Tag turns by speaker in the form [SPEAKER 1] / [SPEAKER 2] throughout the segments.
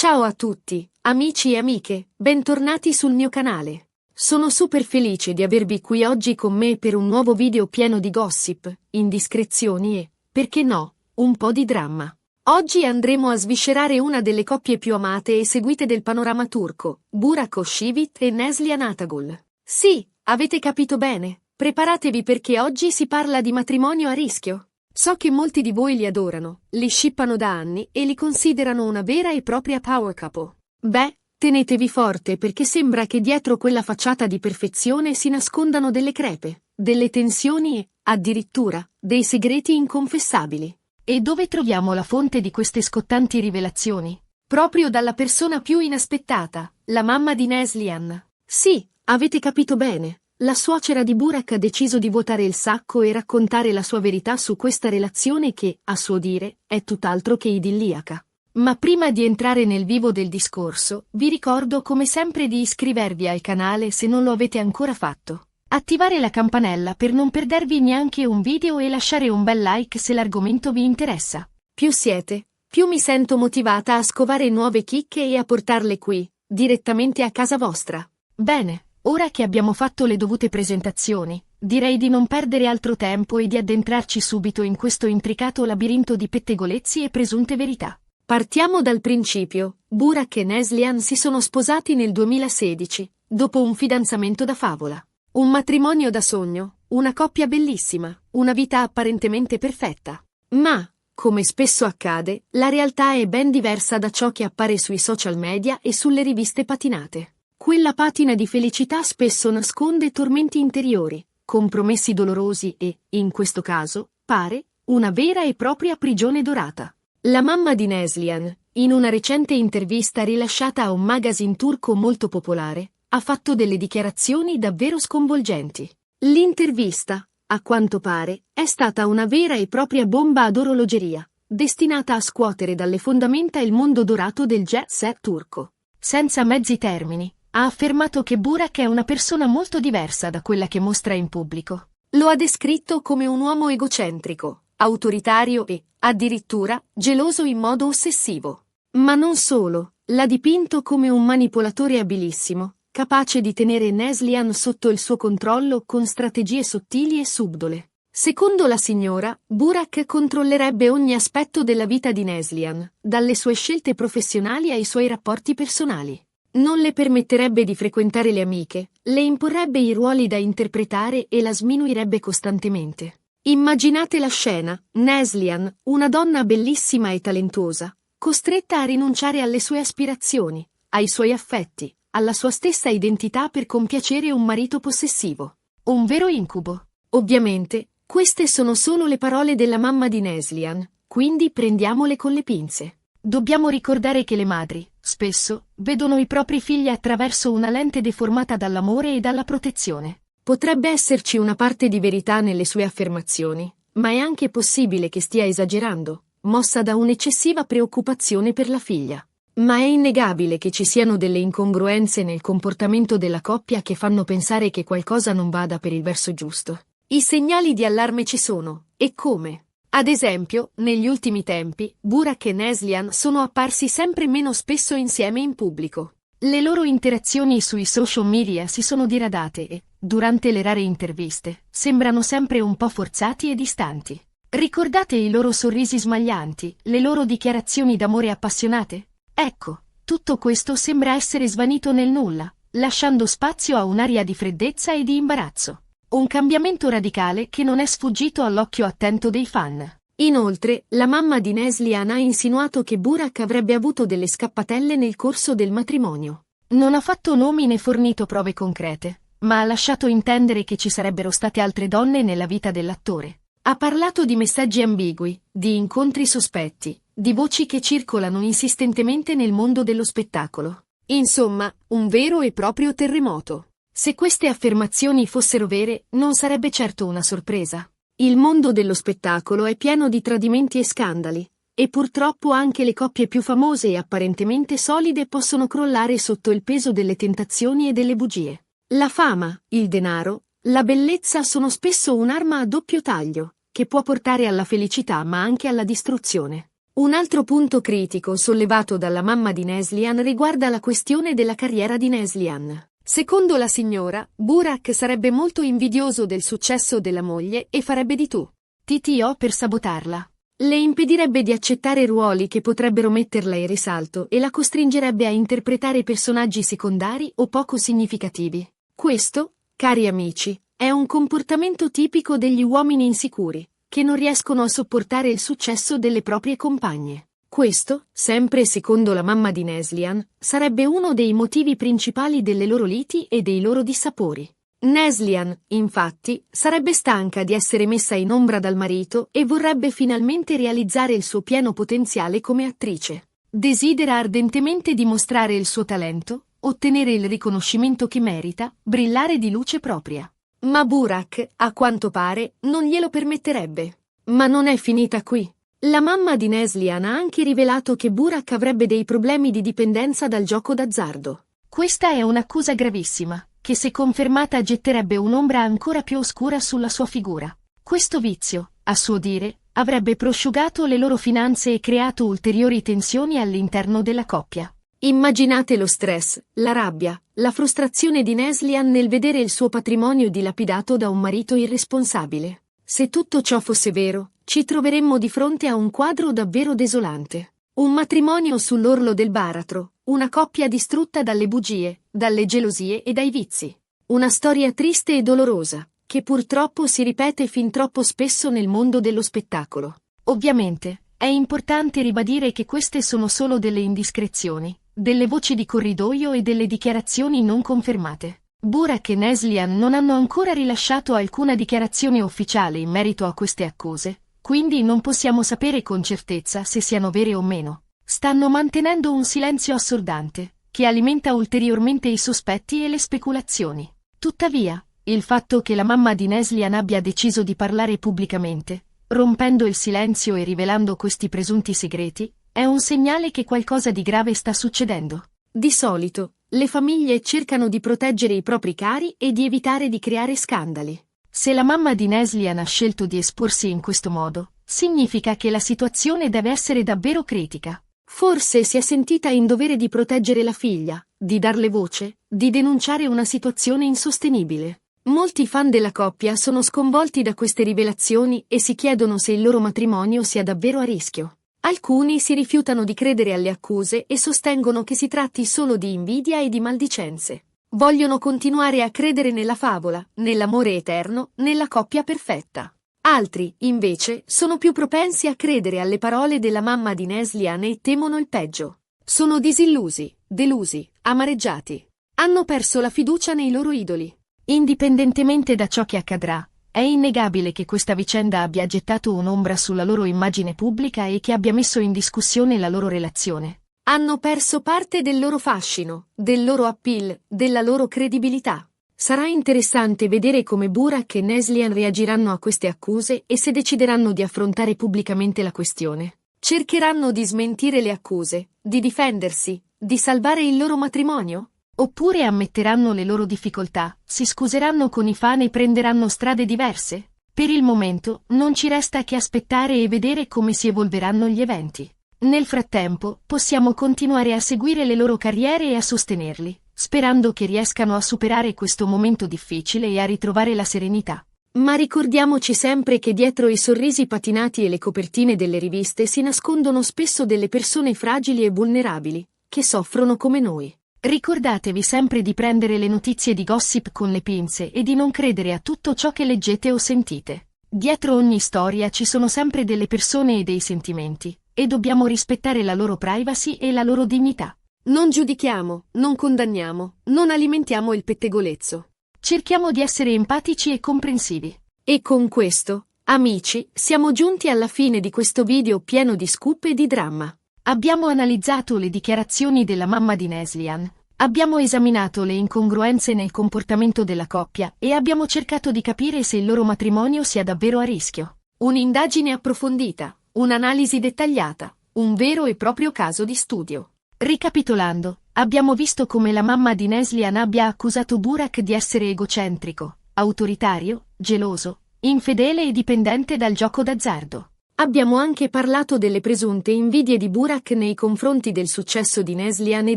[SPEAKER 1] Ciao a tutti, amici e amiche, bentornati sul mio canale. Sono super felice di avervi qui oggi con me per un nuovo video pieno di gossip, indiscrezioni e, perché no, un po' di dramma. Oggi andremo a sviscerare una delle coppie più amate e seguite del panorama turco, Burak Özçivit e Neslihan Atagül. Sì, avete capito bene, preparatevi perché oggi si parla di matrimonio a rischio. So che molti di voi li adorano, li shippano da anni e li considerano una vera e propria power couple. Beh, tenetevi forte perché sembra che dietro quella facciata di perfezione si nascondano delle crepe, delle tensioni e, addirittura, dei segreti inconfessabili. E dove troviamo la fonte di queste scottanti rivelazioni? Proprio dalla persona più inaspettata, la mamma di Neslihan. Sì, avete capito bene. La suocera di Burak ha deciso di vuotare il sacco e raccontare la sua verità su questa relazione che, a suo dire, è tutt'altro che idilliaca. Ma prima di entrare nel vivo del discorso, vi ricordo come sempre di iscrivervi al canale se non lo avete ancora fatto. Attivare la campanella per non perdervi neanche un video e lasciare un bel like se l'argomento vi interessa. Più siete, più mi sento motivata a scovare nuove chicche e a portarle qui, direttamente a casa vostra. Bene. Ora che abbiamo fatto le dovute presentazioni, direi di non perdere altro tempo e di addentrarci subito in questo intricato labirinto di pettegolezzi e presunte verità. Partiamo dal principio. Burak e Neslihan si sono sposati nel 2016, dopo un fidanzamento da favola. Un matrimonio da sogno, una coppia bellissima, una vita apparentemente perfetta. Ma, come spesso accade, la realtà è ben diversa da ciò che appare sui social media e sulle riviste patinate. Quella patina di felicità spesso nasconde tormenti interiori, compromessi dolorosi e, in questo caso, pare, una vera e propria prigione dorata. La mamma di Neslihan, in una recente intervista rilasciata a un magazine turco molto popolare, ha fatto delle dichiarazioni davvero sconvolgenti. L'intervista, a quanto pare, è stata una vera e propria bomba ad orologeria, destinata a scuotere dalle fondamenta il mondo dorato del jet set turco. Senza mezzi termini, ha affermato che Burak è una persona molto diversa da quella che mostra in pubblico. Lo ha descritto come un uomo egocentrico, autoritario e, addirittura, geloso in modo ossessivo. Ma non solo, l'ha dipinto come un manipolatore abilissimo, capace di tenere Neslihan sotto il suo controllo con strategie sottili e subdole. Secondo la signora, Burak controllerebbe ogni aspetto della vita di Neslihan, dalle sue scelte professionali ai suoi rapporti personali. Non le permetterebbe di frequentare le amiche, le imporrebbe i ruoli da interpretare e la sminuirebbe costantemente. Immaginate la scena, Neslihan, una donna bellissima e talentuosa, costretta a rinunciare alle sue aspirazioni, ai suoi affetti, alla sua stessa identità per compiacere un marito possessivo. Un vero incubo. Ovviamente, queste sono solo le parole della mamma di Neslihan, quindi prendiamole con le pinze. Dobbiamo ricordare che le madri, spesso, vedono i propri figli attraverso una lente deformata dall'amore e dalla protezione. Potrebbe esserci una parte di verità nelle sue affermazioni, ma è anche possibile che stia esagerando, mossa da un'eccessiva preoccupazione per la figlia. Ma è innegabile che ci siano delle incongruenze nel comportamento della coppia che fanno pensare che qualcosa non vada per il verso giusto. I segnali di allarme ci sono, e come? Ad esempio, negli ultimi tempi, Burak e Neslihan sono apparsi sempre meno spesso insieme in pubblico. Le loro interazioni sui social media si sono diradate e, durante le rare interviste, sembrano sempre un po' forzati e distanti. Ricordate i loro sorrisi smaglianti, le loro dichiarazioni d'amore appassionate? Ecco, tutto questo sembra essere svanito nel nulla, lasciando spazio a un'aria di freddezza e di imbarazzo. Un cambiamento radicale che non è sfuggito all'occhio attento dei fan. Inoltre, la mamma di Neslihan ha insinuato che Burak avrebbe avuto delle scappatelle nel corso del matrimonio. Non ha fatto nomi né fornito prove concrete, ma ha lasciato intendere che ci sarebbero state altre donne nella vita dell'attore. Ha parlato di messaggi ambigui, di incontri sospetti, di voci che circolano insistentemente nel mondo dello spettacolo. Insomma, un vero e proprio terremoto. Se queste affermazioni fossero vere, non sarebbe certo una sorpresa. Il mondo dello spettacolo è pieno di tradimenti e scandali, e purtroppo anche le coppie più famose e apparentemente solide possono crollare sotto il peso delle tentazioni e delle bugie. La fama, il denaro, la bellezza sono spesso un'arma a doppio taglio, che può portare alla felicità ma anche alla distruzione. Un altro punto critico sollevato dalla mamma di Neslihan riguarda la questione della carriera di Neslihan. Secondo la signora, Burak sarebbe molto invidioso del successo della moglie e farebbe di TTO per sabotarla. Le impedirebbe di accettare ruoli che potrebbero metterla in risalto e la costringerebbe a interpretare personaggi secondari o poco significativi. Questo, cari amici, è un comportamento tipico degli uomini insicuri, che non riescono a sopportare il successo delle proprie compagne. Questo, sempre secondo la mamma di Neslihan, sarebbe uno dei motivi principali delle loro liti e dei loro dissapori. Neslihan, infatti, sarebbe stanca di essere messa in ombra dal marito e vorrebbe finalmente realizzare il suo pieno potenziale come attrice. Desidera ardentemente dimostrare il suo talento, ottenere il riconoscimento che merita, brillare di luce propria. Ma Burak, a quanto pare, non glielo permetterebbe. Ma non è finita qui. La mamma di Neslihan ha anche rivelato che Burak avrebbe dei problemi di dipendenza dal gioco d'azzardo. Questa è un'accusa gravissima, che se confermata getterebbe un'ombra ancora più oscura sulla sua figura. Questo vizio, a suo dire, avrebbe prosciugato le loro finanze e creato ulteriori tensioni all'interno della coppia. Immaginate lo stress, la rabbia, la frustrazione di Neslihan nel vedere il suo patrimonio dilapidato da un marito irresponsabile. Se tutto ciò fosse vero, ci troveremmo di fronte a un quadro davvero desolante. Un matrimonio sull'orlo del baratro, una coppia distrutta dalle bugie, dalle gelosie e dai vizi. Una storia triste e dolorosa, che purtroppo si ripete fin troppo spesso nel mondo dello spettacolo. Ovviamente, è importante ribadire che queste sono solo delle indiscrezioni, delle voci di corridoio e delle dichiarazioni non confermate. Burak e Neslihan non hanno ancora rilasciato alcuna dichiarazione ufficiale in merito a queste accuse, quindi non possiamo sapere con certezza se siano vere o meno. Stanno mantenendo un silenzio assordante, che alimenta ulteriormente i sospetti e le speculazioni. Tuttavia, il fatto che la mamma di Neslihan abbia deciso di parlare pubblicamente, rompendo il silenzio e rivelando questi presunti segreti, è un segnale che qualcosa di grave sta succedendo. Di solito, le famiglie cercano di proteggere i propri cari e di evitare di creare scandali. Se la mamma di Neslihan ha scelto di esporsi in questo modo, significa che la situazione deve essere davvero critica. Forse si è sentita in dovere di proteggere la figlia, di darle voce, di denunciare una situazione insostenibile. Molti fan della coppia sono sconvolti da queste rivelazioni e si chiedono se il loro matrimonio sia davvero a rischio. Alcuni si rifiutano di credere alle accuse e sostengono che si tratti solo di invidia e di maldicenze. Vogliono continuare a credere nella favola, nell'amore eterno, nella coppia perfetta. Altri, invece, sono più propensi a credere alle parole della mamma di Neslihan e temono il peggio. Sono disillusi, delusi, amareggiati. Hanno perso la fiducia nei loro idoli. Indipendentemente da ciò che accadrà, è innegabile che questa vicenda abbia gettato un'ombra sulla loro immagine pubblica e che abbia messo in discussione la loro relazione. Hanno perso parte del loro fascino, del loro appeal, della loro credibilità. Sarà interessante vedere come Burak e Neslihan reagiranno a queste accuse e se decideranno di affrontare pubblicamente la questione. Cercheranno di smentire le accuse, di difendersi, di salvare il loro matrimonio? Oppure ammetteranno le loro difficoltà, si scuseranno con i fan e prenderanno strade diverse? Per il momento, non ci resta che aspettare e vedere come si evolveranno gli eventi. Nel frattempo, possiamo continuare a seguire le loro carriere e a sostenerli, sperando che riescano a superare questo momento difficile e a ritrovare la serenità. Ma ricordiamoci sempre che dietro i sorrisi patinati e le copertine delle riviste si nascondono spesso delle persone fragili e vulnerabili, che soffrono come noi. Ricordatevi sempre di prendere le notizie di gossip con le pinze e di non credere a tutto ciò che leggete o sentite. Dietro ogni storia ci sono sempre delle persone e dei sentimenti, e dobbiamo rispettare la loro privacy e la loro dignità. Non giudichiamo, non condanniamo, non alimentiamo il pettegolezzo. Cerchiamo di essere empatici e comprensivi. E con questo, amici, siamo giunti alla fine di questo video pieno di scoop e di dramma. Abbiamo analizzato le dichiarazioni della mamma di Neslihan, abbiamo esaminato le incongruenze nel comportamento della coppia e abbiamo cercato di capire se il loro matrimonio sia davvero a rischio. Un'indagine approfondita, un'analisi dettagliata, un vero e proprio caso di studio. Ricapitolando, abbiamo visto come la mamma di Neslihan abbia accusato Burak di essere egocentrico, autoritario, geloso, infedele e dipendente dal gioco d'azzardo. Abbiamo anche parlato delle presunte invidie di Burak nei confronti del successo di Neslihan e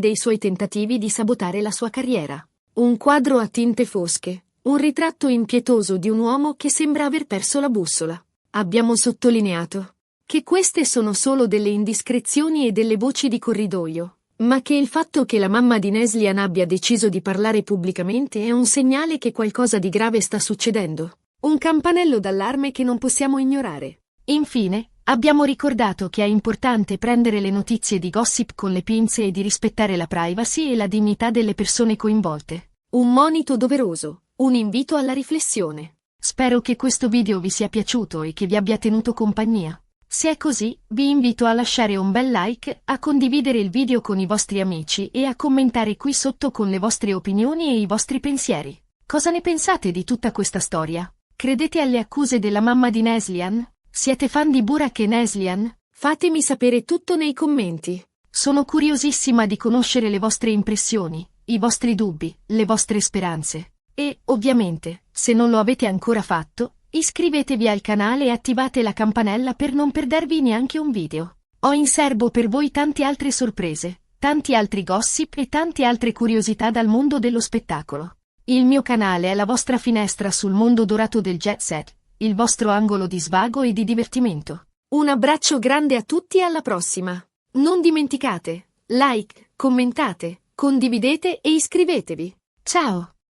[SPEAKER 1] dei suoi tentativi di sabotare la sua carriera. Un quadro a tinte fosche, un ritratto impietoso di un uomo che sembra aver perso la bussola. Abbiamo sottolineato che queste sono solo delle indiscrezioni e delle voci di corridoio, ma che il fatto che la mamma di Neslihan abbia deciso di parlare pubblicamente è un segnale che qualcosa di grave sta succedendo. Un campanello d'allarme che non possiamo ignorare. Infine, abbiamo ricordato che è importante prendere le notizie di gossip con le pinze e di rispettare la privacy e la dignità delle persone coinvolte. Un monito doveroso, un invito alla riflessione. Spero che questo video vi sia piaciuto e che vi abbia tenuto compagnia. Se è così, vi invito a lasciare un bel like, a condividere il video con i vostri amici e a commentare qui sotto con le vostre opinioni e i vostri pensieri. Cosa ne pensate di tutta questa storia? Credete alle accuse della mamma di Neslihan? Siete fan di Burak e Neslihan? Fatemi sapere tutto nei commenti. Sono curiosissima di conoscere le vostre impressioni, i vostri dubbi, le vostre speranze. E, ovviamente, se non lo avete ancora fatto, iscrivetevi al canale e attivate la campanella per non perdervi neanche un video. Ho in serbo per voi tante altre sorprese, tanti altri gossip e tante altre curiosità dal mondo dello spettacolo. Il mio canale è la vostra finestra sul mondo dorato del jet set, il vostro angolo di svago e di divertimento. Un abbraccio grande a tutti e alla prossima. Non dimenticate, like, commentate, condividete e iscrivetevi. Ciao!